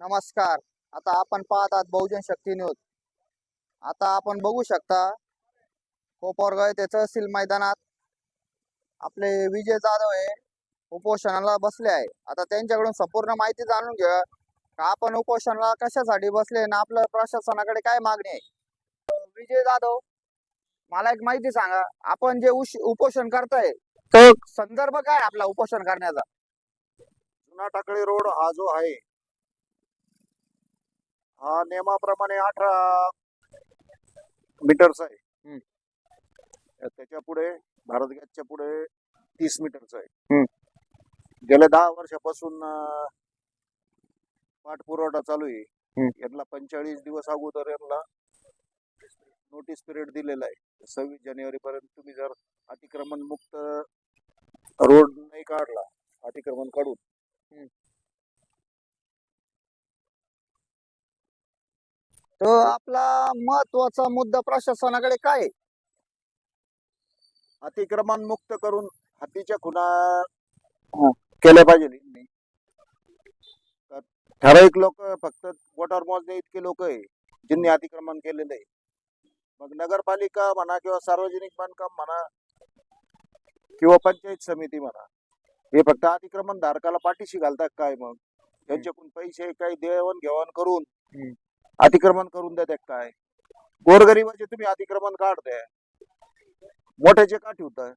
नमस्कार. आता आपण पाहत आहात बहुजन शक्ती न्यूज. आता आपण बघू शकता कोपरगाव येथे तहसील मैदानात आपले विजय जाधव हे उपोषणाला बसले आहे. आता त्यांच्याकडून संपूर्ण माहिती जाणून घेऊया का आपण उपोषणाला कशासाठी बसले आणि आपल्या प्रशासनाकडे काय मागणी आहे. विजय जाधव, मला एक माहिती सांगा, आपण जे उपोषण करताय तो संदर्भ काय आहे आपला उपोषण करण्याचा? जुना टाकळी रोड हा जो आहे हा नियमाप्रमाणे 18 मीटरचा आहे. त्याच्या पुढे भारत गॅसच्या पुढे 30 मीटरचा आहे. गेल्या 10 वर्षापासून पाठपुरवठा चालू आहे. यांना 45 दिवस अगोदर यांना नोटीस पिरियड दिलेला आहे. 26 जानेवारी पर्यंत तुम्ही जर अतिक्रमण मुक्त रोड नाही काढला, अतिक्रमण काढून तो आपला महत्वाचा मुद्दा प्रशासनाकडे काय आहे? अतिक्रमण मुक्त करून हत्तीच्या खुणा केल्या पाहिजे. ठराविक लोक फक्त बोटावर मोजणे इतके लोक आहे ज्यांनी अतिक्रमण केलेलं आहे. मग नगरपालिका म्हणा किंवा सार्वजनिक बांधकाम म्हणा किंवा पंचायत समिती म्हणा, हे फक्त अतिक्रमण धारकाला पाठीशी घालतात काय? मग त्यांच्याकडून पैसे काही देवाण घेवाण करून अतिक्रमण करून देतात काय? गोरगरिबाचे तुम्ही अतिक्रमण काढताय, मोठ्याचे का ठेवताय?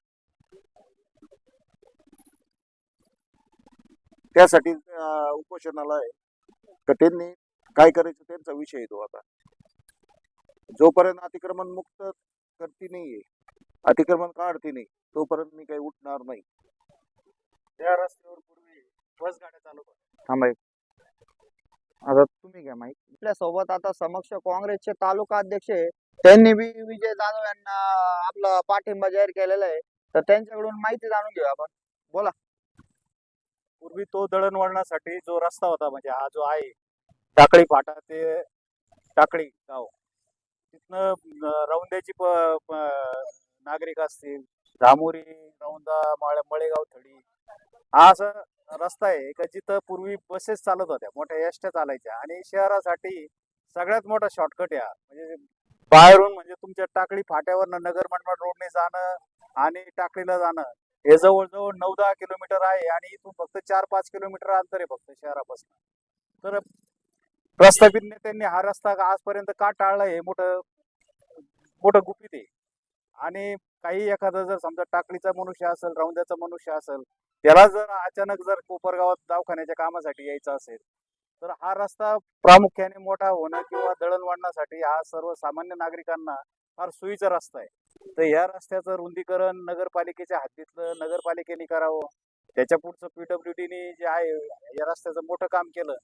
त्यासाठी उपोषणाला आहे. तर त्यांनी काय करायचं त्यांचा विषय येतो. आता जोपर्यंत अतिक्रमण मुक्त करती नाहीये, अतिक्रमण काढते नाही, तोपर्यंत मी काही उठणार नाही. त्या रस्त्यावर पूर्वी बस गाड्या चालू होत्या. थांबा एक. आता तुम्ही घ्या माहिती. आपल्या सोबत आता समक्ष काँग्रेसचे तालुका अध्यक्ष आहे, त्यांनी बी विजय जाधव यांना आपला पाठिंबा जाहीर केलेला आहे. तर त्यांच्याकडून माहिती जाणून घेऊ आपण. बोला. पूर्वी तो दळणवळणासाठी जो रस्ता होता, म्हणजे हा जो आहे टाकळी फाटा ते टाकळी गाव, तिथनं रौंद्याची नागरिक असतील, धामोरी, रौंदा, मळेगाव, थडी, हा असा रस्ता आहे का जिथं पूर्वी बसेस चालत होत्या, मोठ्या एसट्या चालायच्या. आणि शहरासाठी सगळ्यात मोठा शॉर्टकट या म्हणजे बाहेरून, म्हणजे तुमच्या टाकळी फाट्यावरनं नगर मनमाड रोडने जाणं आणि टाकळीला जाणं हे जवळजवळ 9-10 किलोमीटर आहे. आणि इथून फक्त 4-5 किलोमीटर अंतर आहे फक्त शहरापासून. तर प्रस्थापित नेत्यांनी हा रस्ता आजपर्यंत का टाळला हे मोठं गुपित आहे. आणि काही एखादा जर समजा टाकळीचा मनुष्य असेल, रौंद्याचा मनुष्य असेल, त्याला जर अचानक जर कोपरगावात दवाखान्याच्या कामासाठी यायचं असेल, तर हा रस्ता प्रामुख्याने मोठा होणं किंवा दळणवळणासाठी हा सर्वसामान्य नागरिकांना फार सोयीचा रस्ता आहे. तर या रस्त्याचं रुंदीकरण नगरपालिकेच्या हद्दीतलं नगरपालिकेने करावं. त्याच्या पुढचं PWDने जे आहे या रस्त्याचं मोठं काम केलं,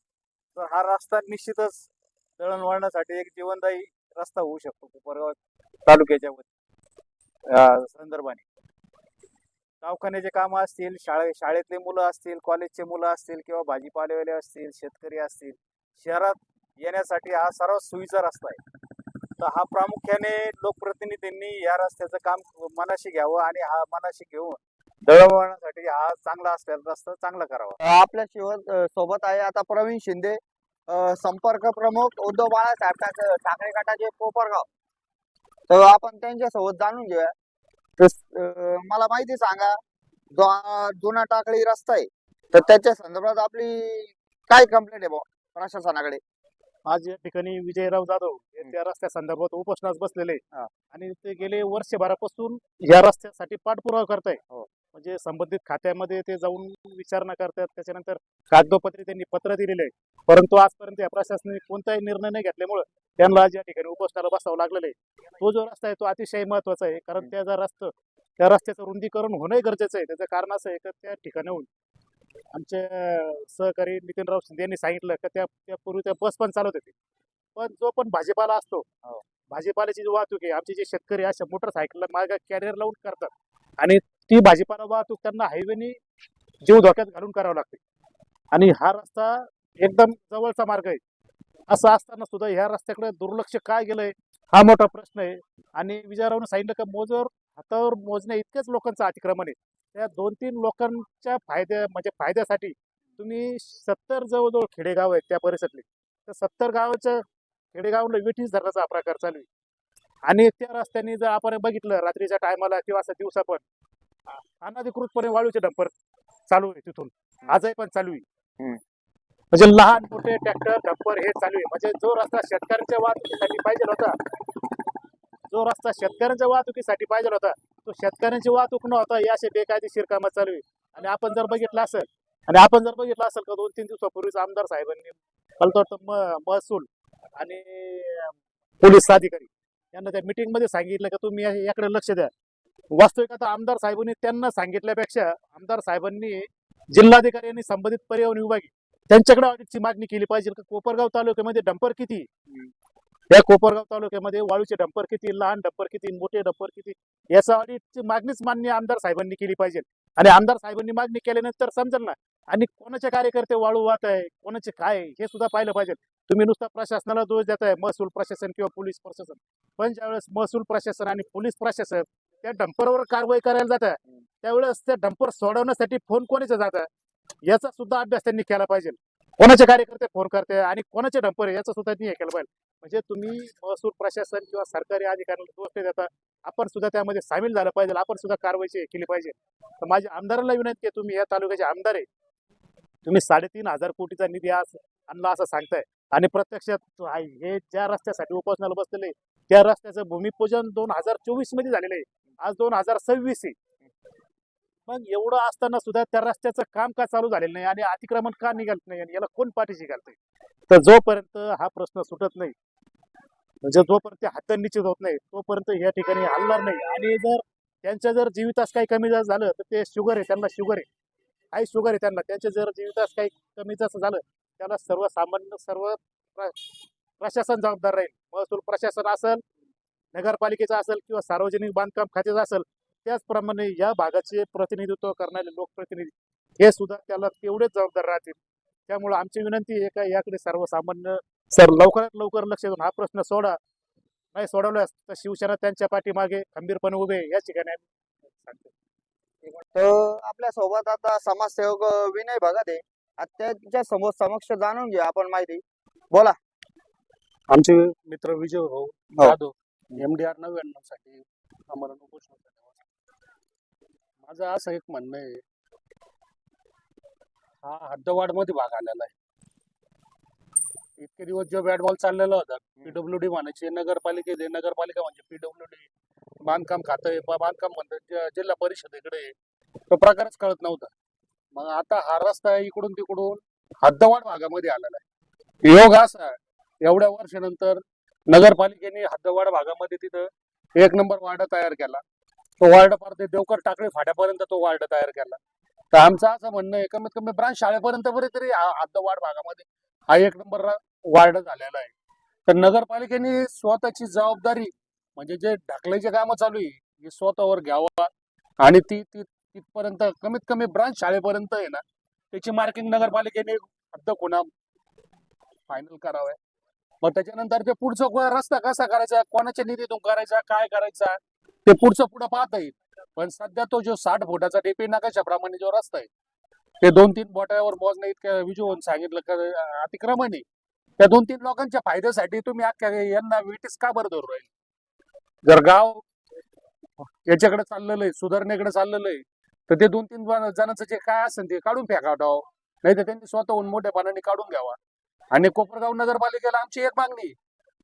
तर हा रस्ता निश्चितच दळणवळणासाठी एक जीवनदायी रस्ता होऊ शकतो कोपरगाव तालुक्याच्या संदर्भाने. दवाखान्याचे काम असतील, शाळेतले मुलं असतील, कॉलेजचे मुलं असतील किंवा भाजीपालेवाले असतील, शेतकरी असतील, शहरात येण्यासाठी हा सर्वात सोयीचा रस्ता आहे. तर हा प्रामुख्याने लोकप्रतिनिधींनी या रस्त्याचं काम मनाशी घ्यावं आणि हा मनाशी घेऊन दळणवळणासाठी हा चांगला असलेला रस्ता चांगला करावा. आपल्या सोबत आहे आता प्रवीण शिंदे, संपर्क प्रमुख उद्धव बाळासाहेब ठाकरे गटाचे कोपरगाव. तर आपण त्यांच्या सोबत जाणून घेऊया. मला माहिती सांगा, जो जुना टाकळी रस्ता आहे तर त्याच्या संदर्भात आपली काय कंप्लेंट आहे प्रशासनाकडे? आज या ठिकाणी विजयराव जाधव हे त्या रस्त्या संदर्भात उपोषणास बसलेले आणि ते गेले वर्षभरापासून या रस्त्यासाठी पाठपुरावा करताय. म्हणजे संबंधित खात्यामध्ये ते जाऊन विचारणा करतात, त्याच्यानंतर कागदोपत्री त्यांनी पत्र दिलेले आहे. परंतु आजपर्यंत या प्रशासनाने कोणताही निर्णय नाही घेतल्यामुळे त्यांना आज या ठिकाणी उपोषणाला बसावं लागलेलं आहे. तो जो रस्ता आहे तो अतिशय महत्वाचा आहे, कारण त्या रस्त्याचं रुंदीकरण होणं गरजेचं आहे. त्याचं कारण असं आहे की त्या ठिकाणाहून आमचे सहकारी नितीनराव शिंदे यांनी सांगितलं की त्यापूर्वी त्या बस पण चालत होती, पण जो पण भाजीपाला असतो, भाजीपाल्याची जी वाहतूक आहे, आमचे जे शेतकरी अशा मोटरसायकलला मागे कॅरियर लावून करतात आणि ती भाजीपाला वाहतूक त्यांना हायवेनी जीव धोक्यात घालून करावं लागते. आणि हा रस्ता एकदम जवळचा मार्ग आहे. असं असताना सुद्धा ह्या रस्त्याकडे दुर्लक्ष काय गेलंय हा मोठा प्रश्न आहे. आणि विजयरावने सांगितलं की हातावर मोजण्या इतकेच लोकांचं अतिक्रमण आहे. त्या 2-3 लोकांच्या फायद्यासाठी तुम्ही 70 जवळजवळ खेडेगाव आहेत त्या परिसरातले, तर 70 गावाच्या खेडेगावला वेठीस धरण्याचा हा प्रकार चालू आहे. आणि त्या रस्त्याने जर आपण बघितलं रात्रीच्या टायमाला किंवा असं दिवसा पण अनधिकृतपणे वाळूचे डंपर चालू आहे तिथून, आजही पण चालू आहे. हम्म. म्हणजे लहान मोठे ट्रॅक्टर डंपर हे चालू आहे. म्हणजे जो रस्ता शेतकऱ्यांच्या वाहतुकीसाठी पाहिजे होता, जो रस्ता शेतकऱ्यांच्या वाहतुकीसाठी पाहिजे होता, तो शेतकऱ्यांची वाहतूक न होता या असे बेकायदेशीर कामं चालू आहे. आणि आपण जर बघितलं असेल का 2-3 दिवसापूर्वीच आमदार साहेबांनी मला तर वाटतं महसूल आणि पोलीस अधिकारी यांना त्या मीटिंग मध्ये सांगितलं की तुम्ही याकडे लक्ष द्या. वास्तविक आता आमदार साहेबांनी त्यांना सांगितल्यापेक्षा आमदार साहेबांनी जिल्हाधिकारी यांनी संबंधित पर्यावरण विभाग त्यांच्याकडे ऑडिटची मागणी केली पाहिजे की कोपरगाव तालुक्यामध्ये डंपर किती, या कोपरगाव तालुक्यामध्ये वाळूचे डंपर किती, लहान डंपर किती, मोठे डंपर किती, याचा ऑडिटची मागणीच मान्य आमदार साहेबांनी केली पाहिजे. आणि आमदार साहेबांनी मागणी केल्यानंतर समजेल ना. आणि कोणाचे कार्यकर्ते वाळू वाहत आहे, कोणाचे काय हे सुद्धा पाहिलं पाहिजे. तुम्ही नुसता प्रशासनाला दोष देताय, महसूल प्रशासन किंवा पोलीस प्रशासन, पण ज्यावेळेस महसूल प्रशासन आणि पोलीस प्रशासन त्या डंपरवर कारवाई करायला जातात, त्यावेळेस त्या डंपर सोडवण्यासाठी फोन कोणाचा जातात याचा सुद्धा अभ्यास त्यांनी केला पाहिजे. कोणाचे कार्यकर्ते फोन करते आणि कोणाचे डंपर आहे याचा सुद्धा त्यांनी हे केलं पाहिजे. म्हणजे तुम्ही महसूल प्रशासन किंवा सरकारी अधिकाऱ्यांना दोष नाही देता, आपण सुद्धा त्यामध्ये सामील झालं पाहिजे, आपण सुद्धा कारवाई केली पाहिजे. तर माझ्या आमदारांना विनंती आहे, तुम्ही या तालुक्याचे आमदार आहे, तुम्ही 3,500 कोटीचा निधी आज आणला असं सांगताय आणि प्रत्यक्षात हे ज्या रस्त्यासाठी उपोषणाला बसलेले त्या रस्त्याचं भूमिपूजन 2024 मध्ये झालेलं आहे, आज 2026 आहे. मग एवढं असताना सुद्धा त्या रस्त्याचं काम का चालू झालेलं नाही आणि अतिक्रमण का निघालं नाही आणि याला कोण पाठीशी घालतंय? तर जोपर्यंत हा प्रश्न सुटत नाही, म्हणजे जोपर्यंत हात निश्चित होत नाही, तोपर्यंत या ठिकाणी हलणार नाही. आणि जर त्यांच्या जर जीवितास काही कमी जास्त झालं तर ते शुगर आहे, त्यांना शुगर आहे, काही शुगर आहे त्यांना, त्यांच्या जर जीवितास काही कमी जास्त झालं त्याला सर्व प्रशासन जबाबदार राहील. महसूल प्रशासन असेल, नगरपालिकेचं असेल किंवा सार्वजनिक बांधकाम खात्याचं असेल. त्याचप्रमाणे या भागाचे प्रतिनिधित्व करणारे लोकप्रतिनिधी हे सुद्धा त्याला तेवढेच जबाबदार राहतील. त्यामुळे आमची विनंती आहे का याकडे सर्वसामान्य लवकरात लवकर लक्ष देऊन हा प्रश्न सोडा. नाही सोडवल्यास तर शिवसेना त्यांच्या पाठीमागे खंबीरपणे उभे या ठिकाणी आम्ही सांगतो. तर आपल्या सोबत आता समाजसेवक विनय भगत आहे. आता त्यांच्या समक्ष जाणून घ्या आपण माहिती. बोला. आमचे मित्र विजय भाऊ जाधव MDR 99 साठी आम्हाला उपोषण माझं असं एक म्हणणं आहे, हा हद्दवाढ मध्ये भाग आलेला आहे. इतके दिवस जो बॅट बॉल चाललेला होता, PWD म्हणायचे, नगरपालिका म्हणजे PWD, बांधकाम खातं बांधकाम म्हणतात जिल्हा परिषदेकडे, तो प्रकारच कळत नव्हता. मग आता हा रस्ता इकडून तिकडून हद्दवाढ भागामध्ये आलेला आहे. योग असा एवढ्या वर्षानंतर नगरपालिकेने हद्दवाढ भागामध्ये तिथं 1 नंबर वार्ड तयार केला. तो वार्ड पार ते देवकर टाकळी फाट्यापर्यंत तो वार्ड तयार केला. तर आमचं असं म्हणणं आहे, कमीत कमी ब्रांच शाळेपर्यंत तरी हद्दवाढ भागामध्ये हा 1 नंबर वार्ड झालेला आहे. तर नगरपालिकेने स्वतःची जबाबदारी म्हणजे जे ढाकलायचे कामं चालू आहे हे स्वतःवर घ्यावा आणि ती तिथपर्यंत कमीत कमी ब्रांच शाळेपर्यंत आहे ना त्याची मार्किंग नगरपालिकेने हद्द खुणा फायनल करावं. मग त्याच्यानंतर ते पुढचा रस्ता कसा करायचा, कोणाच्या निधीतून करायचा, काय करायचा ते पुढं पाहता येईल. पण सध्या तो जो 60 फुटाचा DP नकाशाप्रमाणे जो रस्ता आहे ते 2-3 बोटावर मोजण्या इतक्या विजून सांगितलं का अतिक्रमण आहे. त्या 2-3 लोकांच्या फायद्यासाठी तुम्ही यांना विटीस का बरं धरू राहील? जर गाव याच्याकडे चाललेलं आहे, सुधारणेकडे चाललेलं आहे, तर ते 2-3 जणांचं जे काय असेल ते काढून फेकावं, नाही तर त्यांनी स्वतःहून मोठेपणाने काढून घ्यावा. आणि कोपरगाव नगरपालिकेला आमची एक मागणी आहे,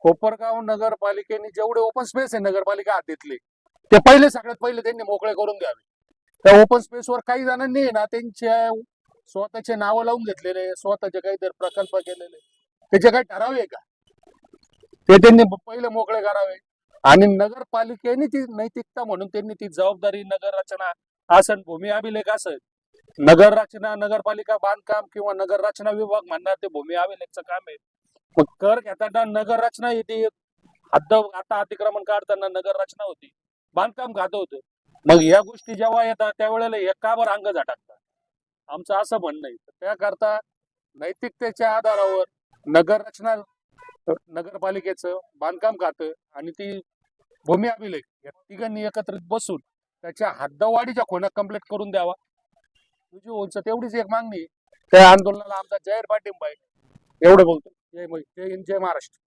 कोपरगाव नगरपालिकेने जेवढे ओपन स्पेस आहे नगरपालिका हद्दीतले ते सगळ्यात पहिले त्यांनी मोकळे करून घ्यावे. त्या ओपन स्पेसवर काही जणांनी ना त्यांच्या स्वतःचे नावं लावून घेतलेले, स्वतःचे काहीतरी प्रकल्प केलेले, त्याचे काही ठराव आहे का ते त्यांनी पहिले मोकळे करावे. आणि नगरपालिकेने ती नैतिकता म्हणून त्यांनी ती जबाबदारी नगर रचना असन, भूमी अभिलेख असन, नगर रचना नगरपालिका बांधकाम किंवा नगर रचना विभाग म्हणणार ते भूमी अभिलेखचं काम आहे. मग कर घेताना नगर रचना येते, हद्द आता अतिक्रमण काढताना नगर रचना होती, बांधकाम खातं होतं. मग या गोष्टी जेव्हा येतात त्यावेळेला हे का बरं अंग झटकतात? आमचं असं म्हणणं आहे. त्याकरता नैतिकतेच्या आधारावर नगर रचना नगरपालिकेचं बांधकाम खातं आणि ती भूमी अभिलेख या तिघांनी एकत्रित बसून त्याच्या हद्दवाढीच्या खोना कंप्लीट करून द्यावा. तुझी तेवढीच एक मागणी त्या आंदोलनाला आमचा जाहीर पाठिंबा आहे. एवढं बोलतो. जय महाराष्ट्र.